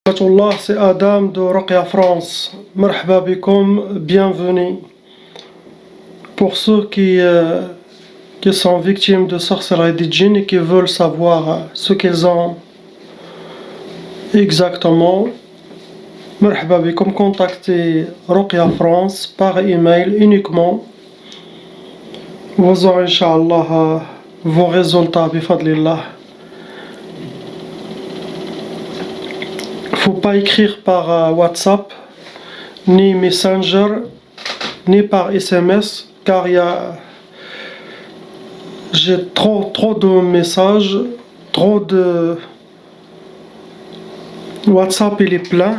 Allah, c'est Adam de Ruqya France. Marhaba bikoum, bienvenue. Pour ceux qui sont victimes de sorcellerie des djinns et qui veulent savoir ce qu'ils ont exactement, marhaba bikoum, contactez Ruqya France par email uniquement. Vous aurez Inch'Allah vos résultats bifadlillah. Faut pas écrire par WhatsApp, ni Messenger, ni par SMS, car j'ai trop de messages, trop de WhatsApp, il est plein.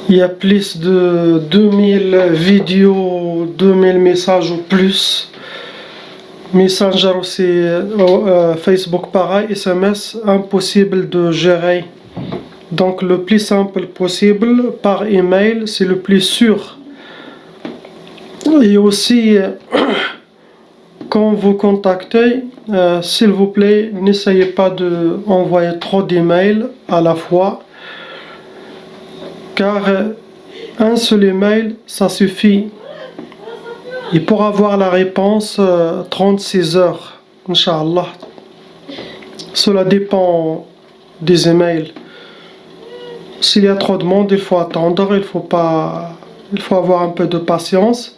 Il y a plus de 2000 vidéos, 2000 messages ou plus. Messenger aussi, Facebook pareil, SMS, impossible de gérer. Donc le plus simple possible, par email, c'est le plus sûr. Et aussi, quand vous contactez, s'il vous plaît, n'essayez pas d'envoyer trop d'emails à la fois, car un seul email, ça suffit. Et pour avoir la réponse, 36 heures, Inch'Allah. Cela dépend des emails. S'il y a trop de monde, il faut attendre, il faut avoir un peu de patience.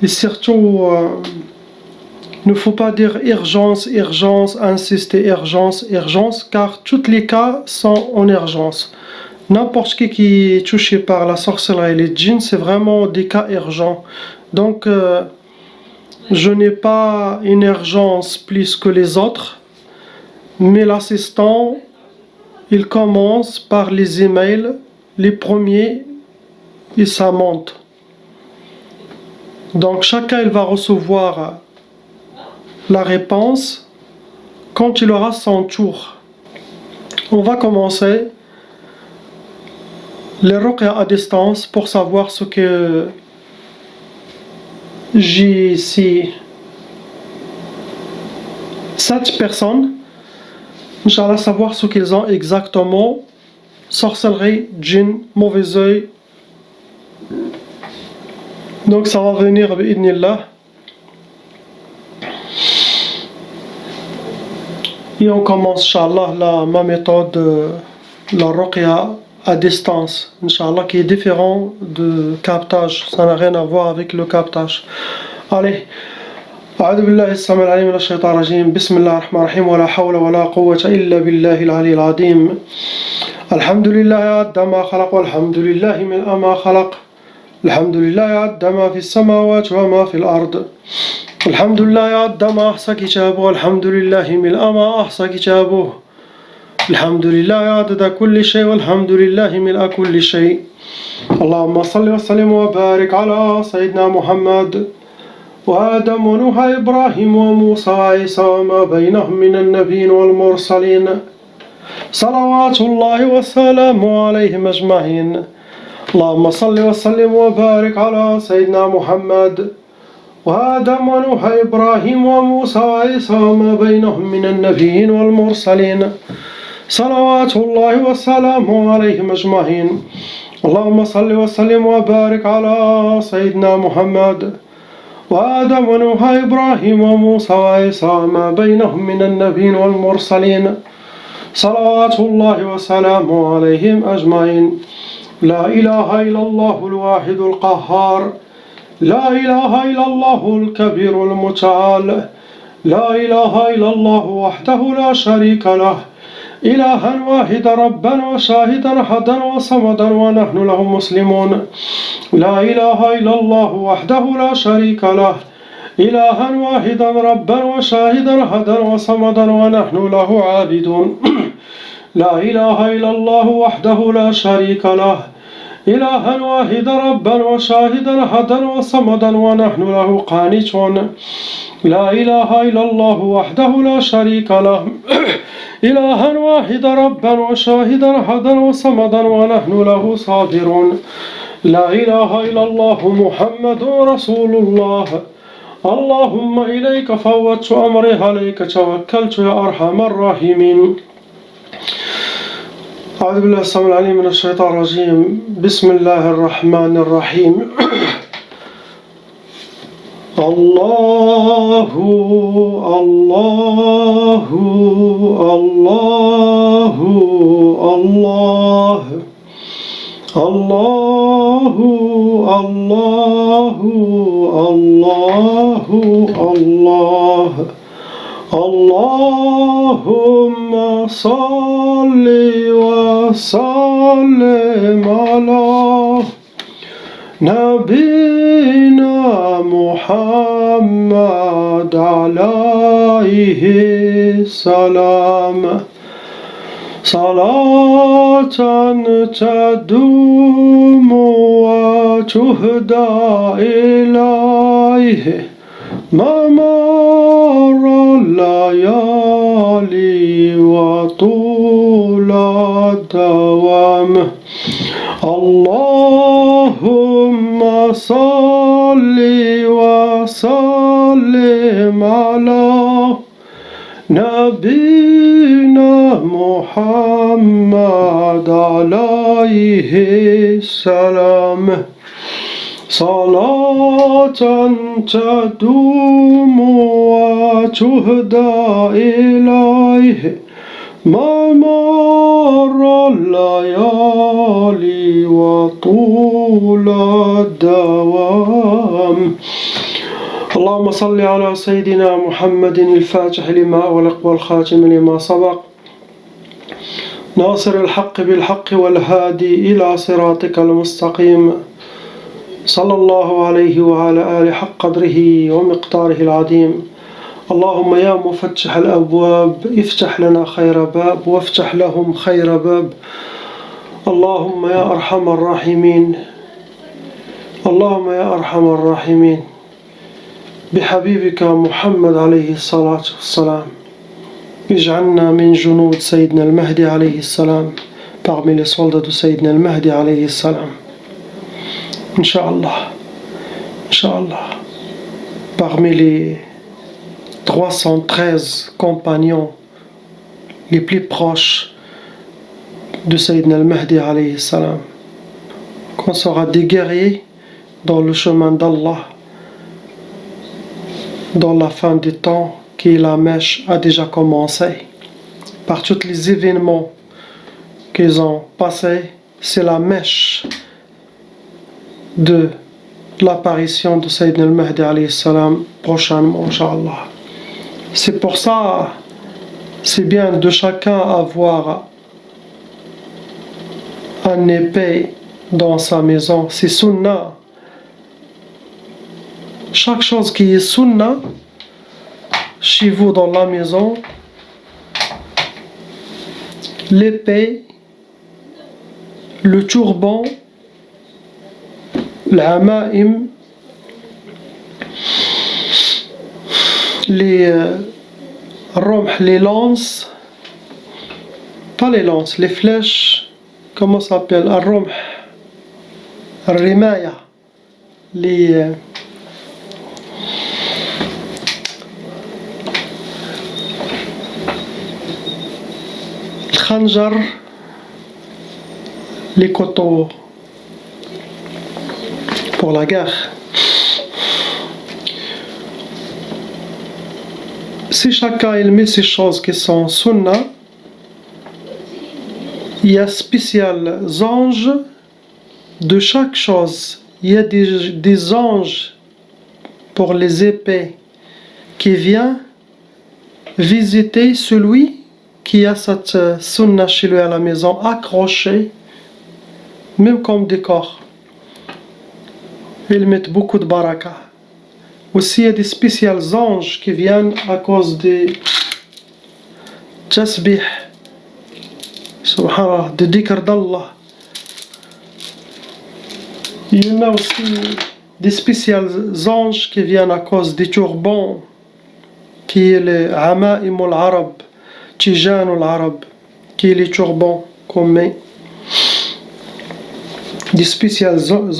Et surtout, ne faut pas dire urgence, urgence, insister urgence, urgence, car tous les cas sont en urgence. N'importe qui est touché par la sorcellerie et les djinns, c'est vraiment des cas urgents. Donc, je n'ai pas une urgence plus que les autres, mais l'assistant, il commence par les emails, les premiers, et ça monte. Donc, chacun il va recevoir la réponse quand il aura son tour. On va commencer les ruqya à distance pour savoir ce que j'ai ici 7 personnes. Inch'Allah, savoir ce qu'ils ont exactement. Sorcellerie, djinn, mauvais oeil. Donc ça va venir bi'idnillah. Et on commence, Inch'Allah, ma méthode, la ruqya à distance, Inch'Allah, qui est différent de captage. Ça n'a rien à voir avec le captage. Allez. أعوذ بالله السميع العليم من الشيطان الرجيم بسم الله الرحمن الرحيم ولا حول ولا قوة إلا بالله العلي العظيم الحمد لله عد ما خلق والحمد لله من ما خلق الحمد لله عد ما في السماوات وما في الأرض الحمد لله عد ما أحصى كتابه والحمد لله من ما أحصى كتابه الحمد لله عدد كل شيء والحمد لله ملء كل شيء اللهم صل وسلم وبارك على سيدنا محمد وآدم ونوح إبراهيم وموسى وعيسى وما بينهم من النبيين والمرسلين صلوات الله وسلامه عليهم أجمعين اللهم صل وسلم وبارك على سيدنا محمد وآدم ونوح إبراهيم وموسى وعيسى وما بينهم من النبيين والمرسلين صلوات الله وسلامه عليهم أجمعين اللهم صل وسلم وبارك على سيدنا محمد وآدم ونوح إبراهيم وموسى وعيسى ما بينهم من النبيين والمرسلين صلوات الله وسلامه عليهم أجمعين لا إله إلا الله الواحد القهار لا إله إلا الله الكبير المتعال لا إله إلا الله وحده لا شريك له إلها واحدا ربا وشاهدا أحدا وصمدا ونحن له مسلمون لا إله إلا الله وحده لا شريك له إلها واحدا ربا وشاهدا أحدا وصمدا ونحن له عابدون لا إله إلا الله وحده لا شريك له إلها واحدا ربا وشاهدا أحدا وصمدا ونحن له قانتون لا إله إلا الله وحده لا شريك له إلها واحدا ربا وشاهدا أحدا وصمدا ونحن له صابرون لا إله إلا الله محمد رسول الله اللهم إليك فوضت أمري عليك توكلت يا أرحم الراحمين أعوذ بالله السميع العليم من الشيطان الرجيم. بسم الله الرحمن الرحيم. الله الله الله الله الله الله الله الله اللهم صل وسلم على نبينا محمد عليه السلام صلاة تدوم وتهدى إليه ما مر الليالي وطول الدوام اللهم صل وسلم على نبينا محمد عليه السلام صلاة تدوم وتهدى إليه ما مر الليالي وطول الدوام اللهم صل على سيدنا محمد الفاتح لما أغلق والخاتم لما سبق ناصر الحق بالحق والهادي إلى صراطك المستقيم صلى الله عليه وعلى آله حق قدره ومقداره العظيم اللهم يا مفتح الأبواب افتح لنا خير باب وافتح لهم خير باب اللهم يا أرحم الراحمين اللهم يا أرحم الراحمين بحبيبك محمد عليه الصلاة والسلام اجعلنا من جنود سيدنا المهدي عليه السلام parmi les soldats de سيدنا المهدي عليه السلام Inch'Allah, Inch'Allah, parmi les 313 compagnons les plus proches de Sayyidina al-Mahdi alayhi salam, qu'on sera des guerriers dans le chemin d'Allah, dans la fin du temps, qui la mèche a déjà commencé, par tous les événements qu'ils ont passés, c'est la mèche de l'apparition de Sayyidina al-Mahdi alayhi salam prochainement, Inch'Allah. C'est pour ça, c'est bien de chacun avoir un épée dans sa maison. C'est sunnah. Chaque chose qui est sunnah, chez vous dans la maison, l'épée, le turban, العمائم les الرمح les lances pas les lances les flèches comment ça s'appelle الرمح الرماية les الخنجر les couteaux pour la guerre. Si chacun il met ces choses qui sont sunnah, il y a spécial anges de chaque chose. Il y a des anges pour les épées qui viennent visiter celui qui a cette sunnah chez lui à la maison accrochée, même comme décor. Ils mettent beaucoup de baraka. Aussi, il y a des spéciaux anges qui viennent à cause des tasbih, subhanallah, de dhikr d'Allah. Il y en a aussi des spéciaux anges qui viennent à cause des turbans, qui est les Ama'im al-Arab, Tijan al-Arab, qui est les turbans qu'on met. Des spéciaux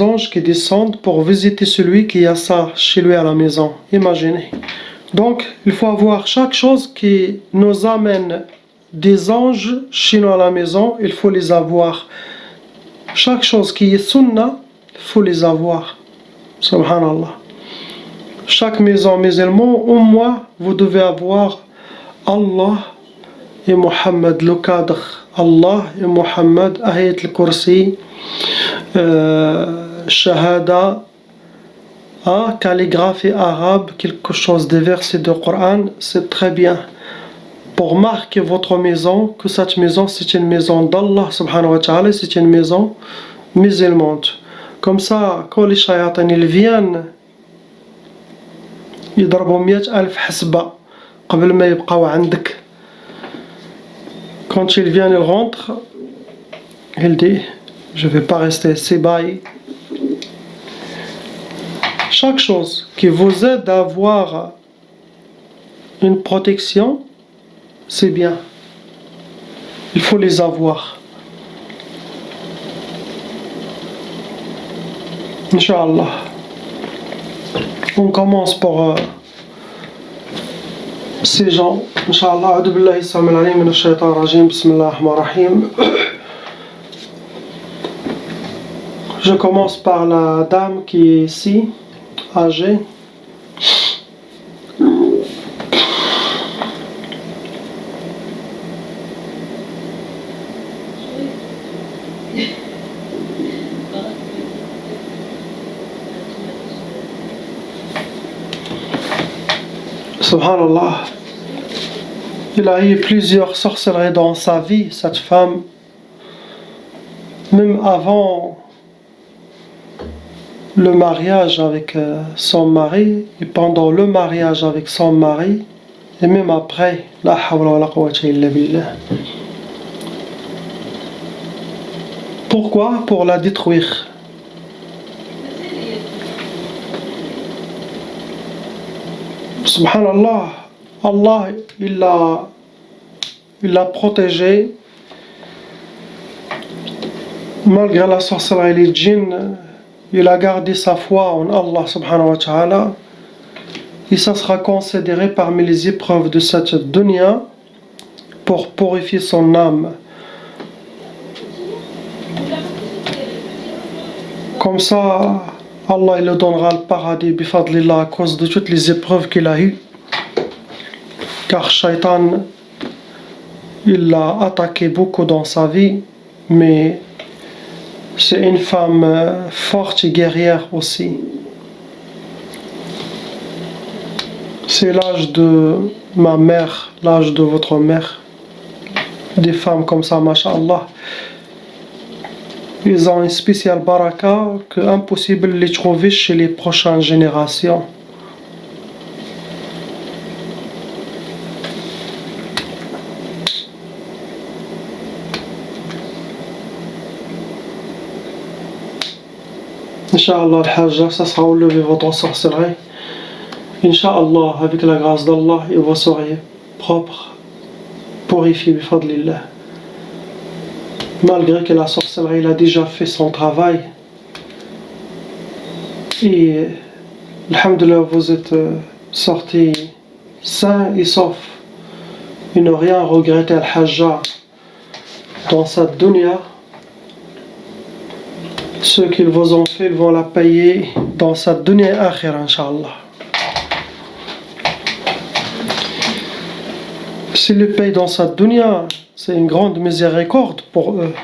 anges qui descendent pour visiter celui qui a ça chez lui à la maison. Imaginez. Donc, il faut avoir chaque chose qui nous amène des anges chez nous à la maison, il faut les avoir. Chaque chose qui est sunna, il faut les avoir. Subhanallah. Chaque maison musulmane, au moins, vous devez avoir Allah et Muhammad, le cadre. Allah et Muhammad, Ayat al-Kursi, Shahada, calligraphie arabe, quelque chose des versets du Coran, c'est très bien. Pour marquer votre maison, que cette maison c'est une maison d'Allah subhanahu wa ta'ala, c'est une maison musulmane. Comme ça, quand les shayatans ils viennent, يضربوا 100,000 حسبة قبل ما يبقاو عندك. Quand ils viennent, ils rentrent, il dit je vais pas rester ici, bye. Chaque chose qui vous aide à avoir une protection, c'est bien. Il faut les avoir. Inch'Allah. On commence par ces gens. Inch'Allah. A'udhu billahi samil alim min ash-shaytan rajim. Bismillah ar-Rahman ar-Rahim. Je commence par la dame qui est ici, âgée. Subhanallah, il a eu plusieurs sorcelleries dans sa vie, cette femme, même avant le mariage avec son mari, et pendant le mariage avec son mari, et même après, la hawla wa la quwwata illa billah. Pourquoi? Pour la détruire. Subhanallah, Allah il l'a protégé malgré la sorcellerie et les djinns. Il a gardé sa foi en Allah subhanahu wa ta'ala et ça sera considéré parmi les épreuves de cette dunya pour purifier son âme. Comme ça, Allah il le donnera le paradis bifadlillah à cause de toutes les épreuves qu'il a eues. Car Shaitan, il l'a attaqué beaucoup dans sa vie, mais c'est une femme forte et guerrière aussi. C'est l'âge de ma mère, l'âge de votre mère. Des femmes comme ça, masha'Allah. Ils ont une spéciale baraka que impossible de les trouver chez les prochaines générations. Inch'Allah, al-Hajj, ça sera enlevé votre sorcellerie. Inch'Allah, avec la grâce d'Allah, et vous serez propre, purifié, bifadlillah. Malgré que la sorcellerie a déjà fait son travail. Et, alhamdulillah, vous êtes sortis sains et saufs. Et ne rien regretter al-Hajjah dans cette dunya. Ceux qu'ils vous ont fait, ils vont la payer dans cette dunya et akhira, Inch'Allah. S'ils le payent dans cette dunya, c'est une grande miséricorde pour eux.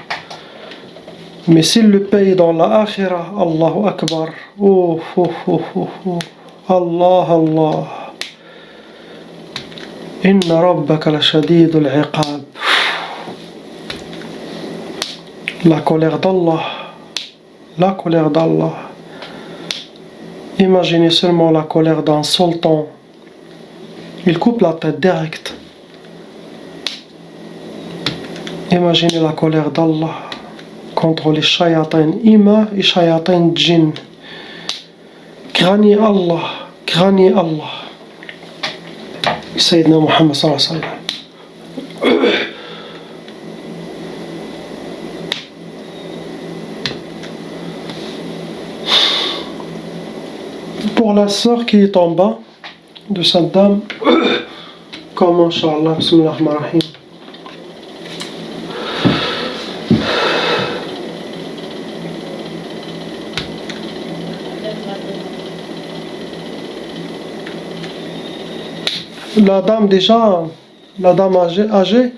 Mais s'ils le payent dans la akhira, Allahu Akbar. Oh, oh, oh, oh, oh. Allah, Allah. Inna rabbaka la shadidul iqab. La colère d'Allah. La colère d'Allah. Imaginez seulement la colère d'un sultan. Il coupe la tête direct. Imaginez la colère d'Allah contre les shayatins ima et shayatins djinn. Craignez Allah, craignez Allah. Sayyidina Muhammad sallallahu alayhi wa sallam. Pour la sœur qui est en bas de cette dame, comme Inch'Allah, bismillah ar-Rahman ar-Rahim. La dame déjà, la dame âgée,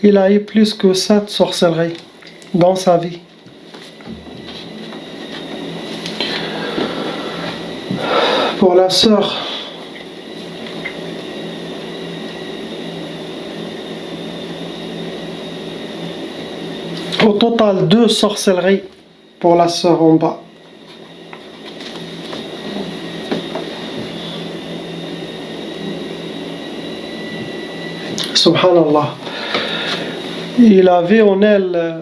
il a eu plus que 7 sorcelleries dans sa vie. Pour la sœur, au total 2 sorcelleries pour la sœur en bas. Subhanallah. Il avait en elle,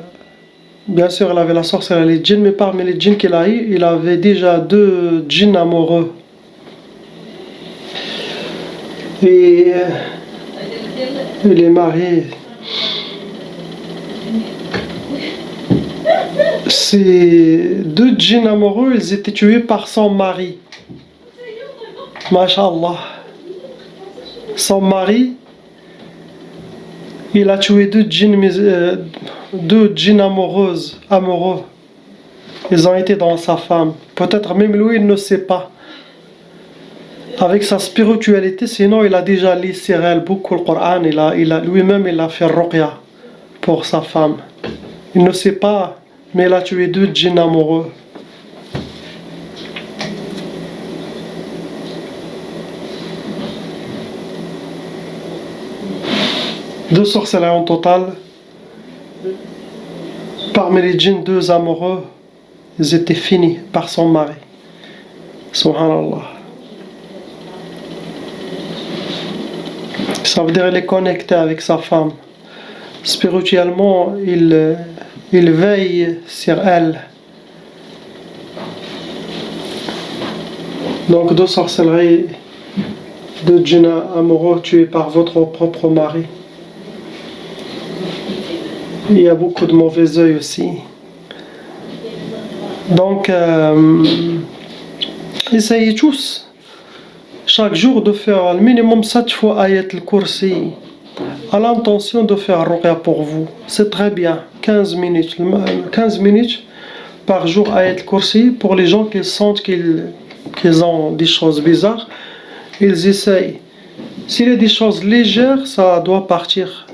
bien sûr, il avait la sorcellerie, les djinns, mais parmi les djinns qu'il a eu, il avait déjà 2 djinns amoureux. Et il est marié. Ces 2 djinns amoureux, ils étaient tués par son mari. Masha'Allah. Son mari, il a tué 2 djinns amoureux. Ils ont été dans sa femme. Peut-être même lui, il ne sait pas. Avec sa spiritualité, sinon il a déjà lu sur elle beaucoup le Coran. Lui-même, il a fait ruqya pour sa femme. Il ne sait pas, mais il a tué 2 djinns amoureux. Deux sorcelleries en total. Parmi les djinns, 2 amoureux, ils étaient finis par son mari. Subhanallah. Ça veut dire qu'il est connecté avec sa femme. Spirituellement, il veille sur elle. Donc 2 sorcelleries, 2 djinns amoureux tués par votre propre mari. Il y a beaucoup de mauvais œil aussi. Donc, essayez tous, chaque jour, de faire le minimum 7 fois Ayat al-Kursi, à l'intention de faire ruqya pour vous. C'est très bien, 15 minutes par jour Ayat al-Kursi, pour les gens qui sentent qu'ils ont des choses bizarres, ils essayent. S'il y a des choses légères, ça doit partir.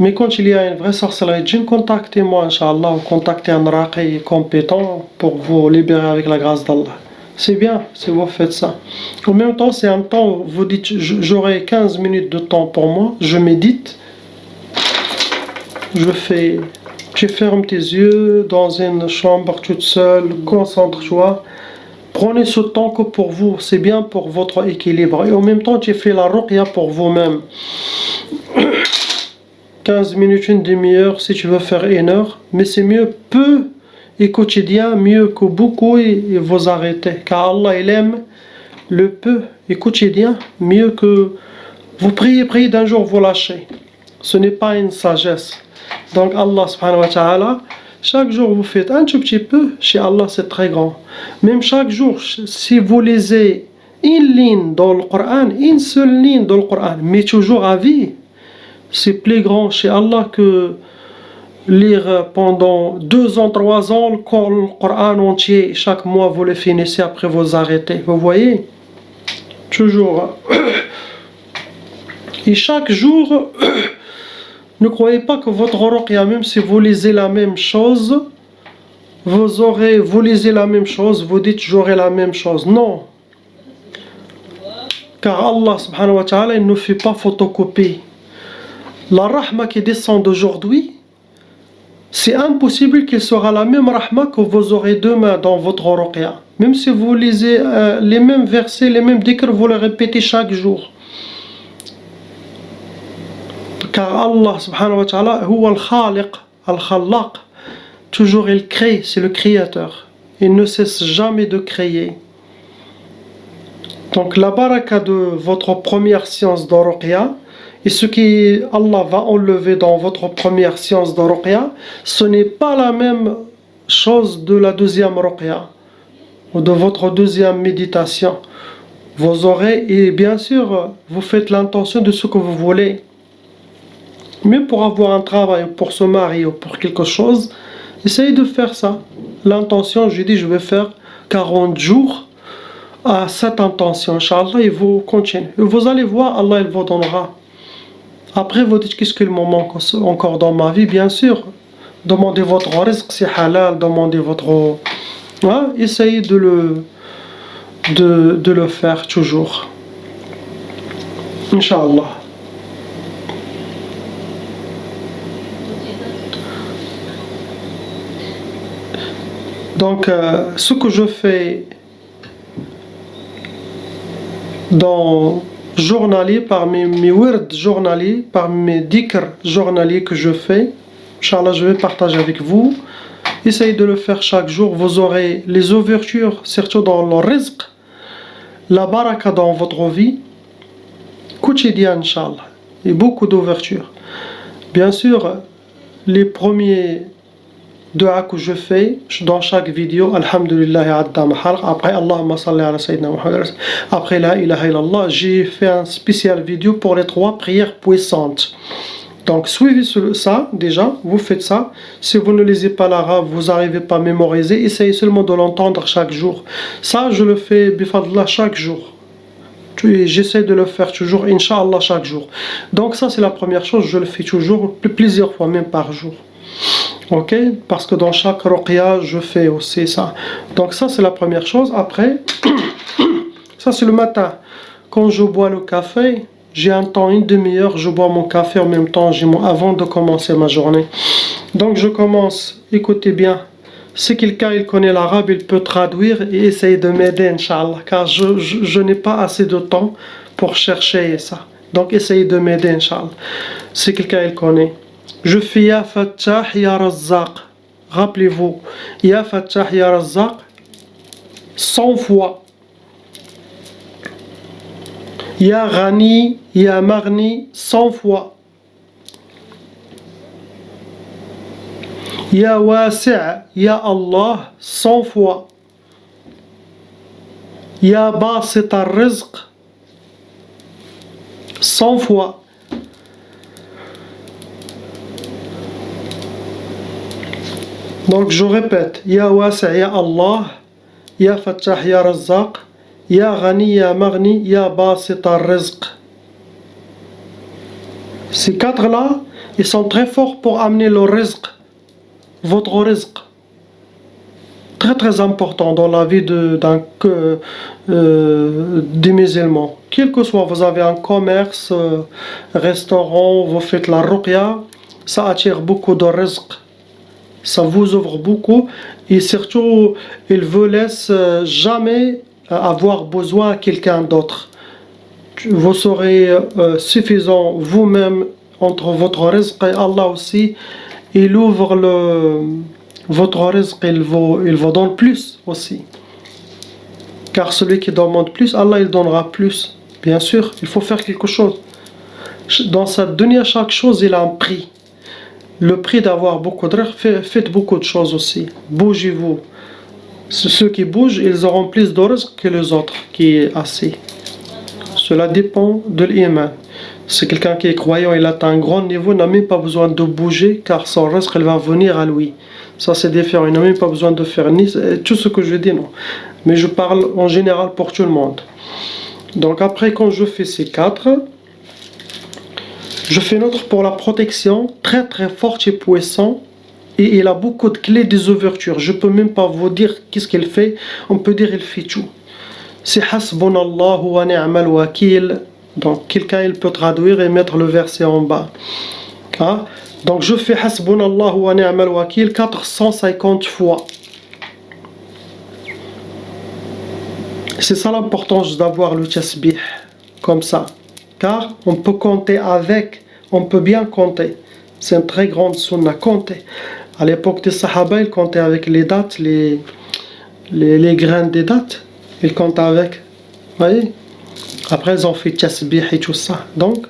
Mais quand il y a une vraie sorcellerie djinn, contactez-moi, Inch'Allah, ou contactez un raqi compétent pour vous libérer avec la grâce d'Allah. C'est bien si vous faites ça. En même temps, c'est un temps où vous dites, j'aurai 15 minutes de temps pour moi, je médite, tu fermes tes yeux dans une chambre toute seule, concentre-toi. Prenez ce temps que pour vous, c'est bien pour votre équilibre. Et en même temps, tu fais la ruqya pour vous-même. 15 minutes, une demi-heure, si tu veux faire 1 heure, mais c'est mieux peu et quotidien, mieux que beaucoup et vous arrêtez. Car Allah, il aime le peu et quotidien, mieux que vous priez d'un jour, vous lâchez. Ce n'est pas une sagesse. Donc Allah subhanahu wa ta'ala, chaque jour vous faites un tout petit peu, chez Allah c'est très grand. Même chaque jour, si vous lisez une ligne dans le Coran, une seule ligne dans le Coran, mais toujours à vie, c'est plus grand chez Allah que lire pendant 2 ans, 3 ans le Coran entier. Chaque mois vous le finissez, après vous arrêtez. Vous voyez? Toujours. Et chaque jour, ne croyez pas que votre ruqya, même si vous lisez la même chose, vous lisez la même chose, vous dites j'aurai la même chose. Non. Car Allah subhanahu wa ta'ala, il ne fait pas photocopie. La rahma qui descend d'aujourd'hui, c'est impossible qu'il sera la même rahma que vous aurez demain dans votre ruqya. Même si vous lisez les mêmes versets, les mêmes dhikr, vous les répétez chaque jour. Car Allah subhanahu wa ta'ala, huwa al-khaliq, al-khallaq, toujours il crée, c'est le créateur. Il ne cesse jamais de créer. Donc la baraka de votre première séance de ruqya, et ce qui Allah va enlever dans votre première séance de ruqya, ce n'est pas la même chose de la deuxième ruqya ou de votre deuxième méditation. Vous aurez, et bien sûr, vous faites l'intention de ce que vous voulez. Mais pour avoir un travail, pour se marier ou pour quelque chose, essayez de faire ça. L'intention, je dis, je vais faire 40 jours à cette intention, Inch'Allah, et vous continuez. Et vous allez voir, Allah il vous donnera. Après, vous dites qu'est-ce qu'il me manque encore dans ma vie, bien sûr. Demandez votre rizq, c'est halal, demandez votre... Hein, essayez de le faire toujours. Inch'Allah. Donc, ce que je fais dans journalier, parmi mes words journaliers, parmi mes dhikr journaliers que je fais, Inch'Allah, je vais partager avec vous. Essayez de le faire chaque jour. Vous aurez les ouvertures, surtout dans le rizq, la baraka dans votre vie, quotidienne, Inch'Allah. Et beaucoup d'ouvertures. Bien sûr, les premiers dua que je fais dans chaque vidéo, Alhamdulillah adda mahal, après Allahumma salli ala Sayyidina Muhammad, après la ilaha illallah, j'ai fait un spécial vidéo pour les 3 prières puissantes. Donc suivez ça déjà, vous faites ça. Si vous ne lisez pas l'arabe, vous n'arrivez pas à mémoriser, essayez seulement de l'entendre chaque jour. Ça, je le fais bifadlah chaque jour. J'essaie de le faire toujours, Inch'Allah, chaque jour. Donc ça, c'est la première chose, je le fais toujours, plusieurs fois, même par jour. Ok, parce que dans chaque ruqya, je fais aussi ça. Donc ça, c'est la première chose. Après, ça c'est le matin. Quand je bois le café, j'ai un temps, une demi-heure, je bois mon café en même temps, avant de commencer ma journée. Donc je commence, écoutez bien. Si quelqu'un il connaît l'arabe, il peut traduire et essayer de m'aider, Inch'Allah. Car je n'ai pas assez de temps pour chercher ça. Donc essayez de m'aider, Inch'Allah. Si quelqu'un il connaît. Je fais Ya Fattah Ya Razzaq. Rappelez-vous, Ya Fattah Ya Razzaq 100 fois. Ya Ghani Ya Maghni 100 fois. Ya Wasi' Ya Allah 100 fois. Ya Basit al-Rizq 100 fois. Donc je répète, Ya Wasi' Ya Allah, Ya Fattah Ya Razzaq, Ya Ghani Ya Maghni, Ya Basit al-Rizq. Ces 4 là, ils sont très forts pour amener le rizq, votre rizq. Très très important dans la vie des musulmans. Quel que soit, vous avez un commerce, restaurant, vous faites la ruqya, ça attire beaucoup de rizq. Ça vous ouvre beaucoup et surtout, il vous laisse jamais avoir besoin de quelqu'un d'autre. Vous serez suffisant vous-même entre votre rizq et Allah aussi. Il ouvre votre rizq, il vous donne plus aussi. Car celui qui demande plus, Allah il donnera plus. Bien sûr, il faut faire quelque chose. Dans cette dunya, chaque chose il a un prix. Le prix d'avoir beaucoup de rizq, faites beaucoup de choses aussi. Bougez-vous. Ceux qui bougent, ils auront plus de rizq que les autres qui est assis. Cela dépend de l'iman. Si quelqu'un qui est croyant, il atteint un grand niveau, n'a même pas besoin de bouger, car son rizq, il va venir à lui. Ça c'est différent, il n'a même pas besoin de faire ni tout ce que je dis, non. Mais je parle en général pour tout le monde. Donc après, quand je fais ces 4, je fais notre pour la protection, très très forte et puissant. Et il a beaucoup de clés des ouvertures. Je peux même pas vous dire qu'est-ce qu'il fait. On peut dire il fait tout. C'est Hasbunallahu wa ni'mal wakil. Donc quelqu'un il peut traduire et mettre le verset en bas. Hein? Donc je fais Hasbunallahu wa ni'mal wakil 450 fois. C'est ça l'importance d'avoir le tasbih comme ça. Car on peut compter avec, on peut bien compter. C'est une très grande sunna, compter. À l'époque des Sahaba, ils comptaient avec les dates, les graines des dates. Ils comptaient avec. Vous voyez? Après, ils ont fait tasbih et tout ça. Donc,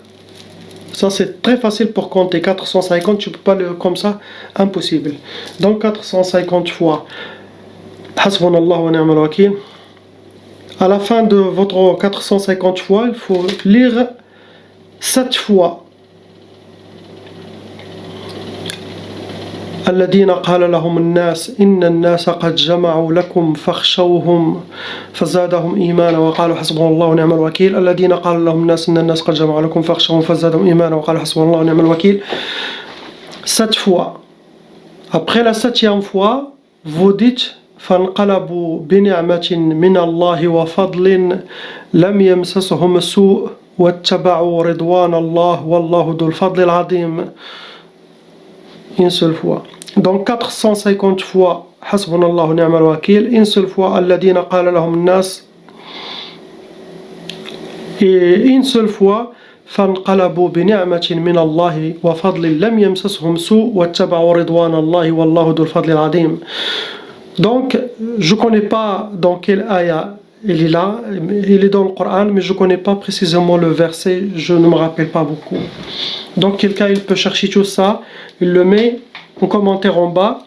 ça c'est très facile pour compter. 450, tu ne peux pas le comme ça, impossible. Donc, 450 fois. Hasbunallah wa ni'mal wakil. À la fin de votre 450 fois, il faut lire 7 fois. الذين قال لهم الناس إن الناس قد جمعوا لكم فاخشوهم فزادهم إيمانا وقالوا حسبنا الله ونعم الوكيل. الذين قال لهم الناس إن الناس قد جمعوا لكم فاخشوهم فزادهم إيمانا وقالوا حسبنا الله ونعم الوكيل. 7 fois. Après la 7e fois, vous dites فانقلبوا بنعمة من الله وفضل لم يمسسهم سوء واتبعوا رضوان الله والله ذو الفضل العظيم. Une seule fois. Donc 450 fois حسبنا الله ونعم الوكيل. Une seule fois الذين قال لهم الناس. Et une seule fois فانقلبوا بنعمة من الله وفضل لم يمسسهم سوء واتبعوا رضوان الله والله ذو الفضل العظيم. Donc je ne connais pas dans quelle ayah il est là, il est dans le Coran, mais je ne connais pas précisément le verset, je ne me rappelle pas beaucoup. Donc quelqu'un il peut chercher tout ça, il le met en commentaire en bas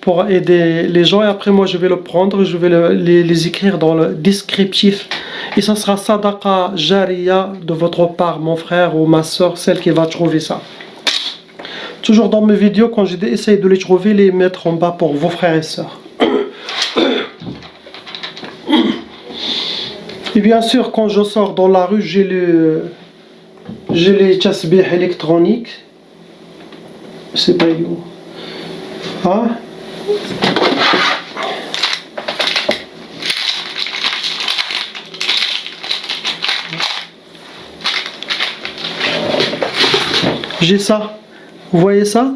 pour aider les gens, et après moi je vais le prendre, je vais les écrire dans le descriptif, et ça sera sadaqa jariya de votre part, mon frère ou ma soeur, celle qui va trouver ça. Toujours dans mes vidéos, quand j'essaie de les trouver, les mettre en bas pour vos frères et sœurs. Et bien sûr, quand je sors dans la rue, j'ai les tasbih électroniques. C'est pas où. Hein? J'ai ça. Vous voyez ça?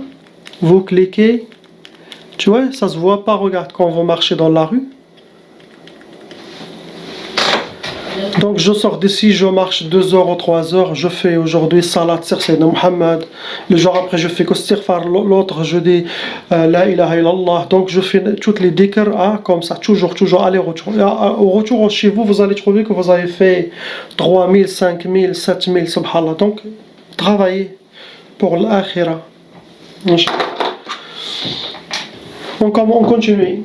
Vous cliquez. Tu vois, ça se voit pas, regarde, quand vous marchez dans la rue. Donc je sors d'ici, je marche 2 heures ou 3 heures, je fais aujourd'hui salat sur Sayyidina Muhammad. Le jour après je fais istighfar, l'autre je dis la ilaha illallah. Donc je fais toutes les dhikr comme ça, toujours aller-retour. Au retour chez vous, vous allez trouver que vous avez fait 3000, 5000, 7000, subhanallah. Donc travaillez pour l'akhira. On continue.